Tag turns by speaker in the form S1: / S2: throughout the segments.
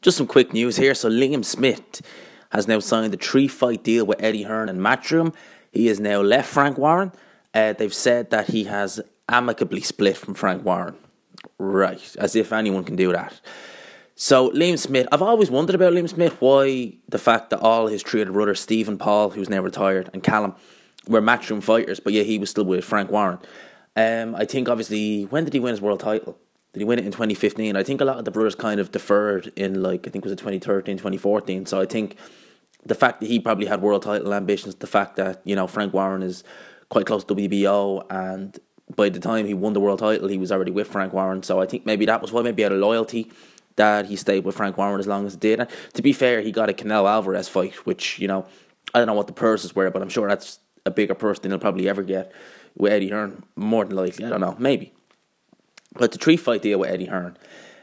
S1: Just some quick news here. So Liam Smith has now signed a 3-fight deal with Eddie Hearn and Matchroom. He has now left Frank Warren. They've said that he has amicably split from Frank Warren. Right, as if anyone can do that. So Liam Smith, I've always wondered about Liam Smith, why the fact that all his three other brothers, Stephen, Paul, who's now retired, and Callum, were Matchroom fighters, but yeah, he was still with Frank Warren. I think obviously, when did he win his world title? Did he win it in 2015? I think a lot of the brothers kind of deferred in, I think it was 2013, 2014. So I think the fact that he probably had world title ambitions, the fact that, Frank Warren is quite close to WBO, and by the time he won the world title, he was already with Frank Warren. So I think maybe that was why, maybe out of loyalty, that he stayed with Frank Warren as long as he did. And to be fair, he got a Canelo Alvarez fight, which, I don't know what the purses were, but I'm sure that's a bigger purse than he'll probably ever get with Eddie Hearn, more than likely. I don't know, maybe. But the 3-fight deal with Eddie Hearn.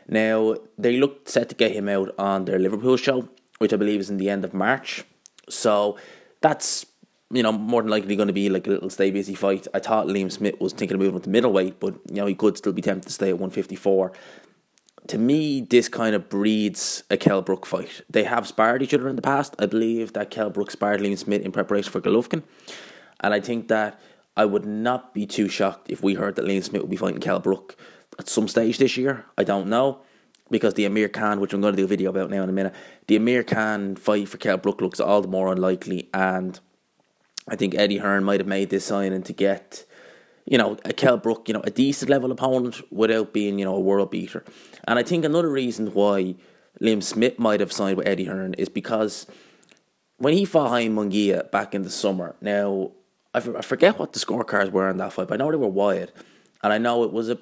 S1: Now, they look set to get him out on their Liverpool show, which I believe is in the end of March. So that's, more than likely going to be like a little stay busy fight. I thought Liam Smith was thinking of moving up to middleweight, but, he could still be tempted to stay at 154. To me, this kind of breeds a Kell Brook fight. They have sparred each other in the past. I believe that Kell Brook sparred Liam Smith in preparation for Golovkin. And I think that I would not be too shocked if we heard that Liam Smith would be fighting Kell Brook at some stage this year. I don't know, because the Amir Khan, which I'm going to do a video about now in a minute, the Amir Khan fight for Kell Brook looks all the more unlikely, and I think Eddie Hearn might have made this signing to get, a Kell Brook, a decent level opponent without being, a world beater. And I think another reason why Liam Smith might have signed with Eddie Hearn is because when he fought Jaime Munguia back in the summer, now I forget what the scorecards were in that fight, but I know they were wide, and I know it was a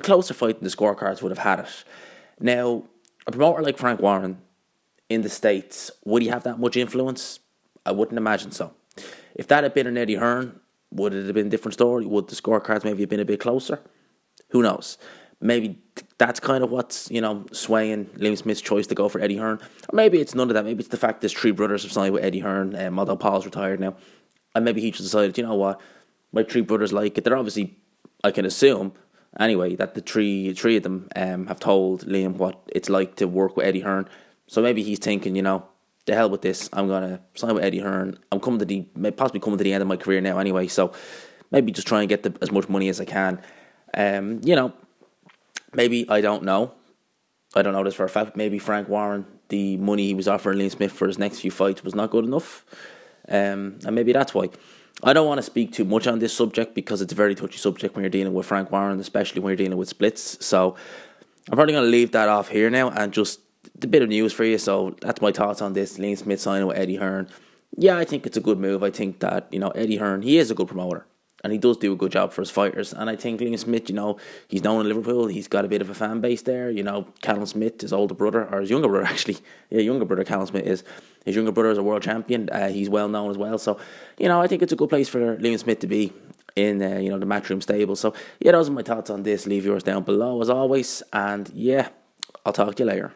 S1: closer fight than the scorecards would have had it. Now, a promoter like Frank Warren in the States, would he have that much influence? I wouldn't imagine so. If that had been an Eddie Hearn, would it have been a different story? Would the scorecards maybe have been a bit closer? Who knows? Maybe that's kind of what's, swaying Liam Smith's choice to go for Eddie Hearn. Or maybe it's none of that. Maybe it's the fact there's three brothers have signed with Eddie Hearn, although Paul's retired now. And maybe he just decided, you know what, my three brothers like it. They're obviously, I can assume, anyway, that the three of them have told Liam what it's like to work with Eddie Hearn. So maybe he's thinking, the hell with this, I'm going to sign with Eddie Hearn. I'm possibly coming to the end of my career now anyway, so maybe just try and get as much money as I can. Maybe, I don't know this for a fact, maybe Frank Warren, the money he was offering Liam Smith for his next few fights was not good enough. And maybe that's why. I don't want to speak too much on this subject because it's a very touchy subject when you're dealing with Frank Warren, especially when you're dealing with splits. So I'm probably going to leave that off here now and just a bit of news for you. So that's my thoughts on this. Liam Smith signing with Eddie Hearn. Yeah, I think it's a good move. I think that, Eddie Hearn, he is a good promoter. And he does do a good job for his fighters. And I think Liam Smith, he's known in Liverpool. He's got a bit of a fan base there. Callum Smith, his older brother, or his younger brother actually. Yeah, younger brother Callum Smith is. His younger brother is a world champion. He's well known as well. So, I think it's a good place for Liam Smith to be in, the Matchroom stable. So, yeah, those are my thoughts on this. Leave yours down below as always. And yeah, I'll talk to you later.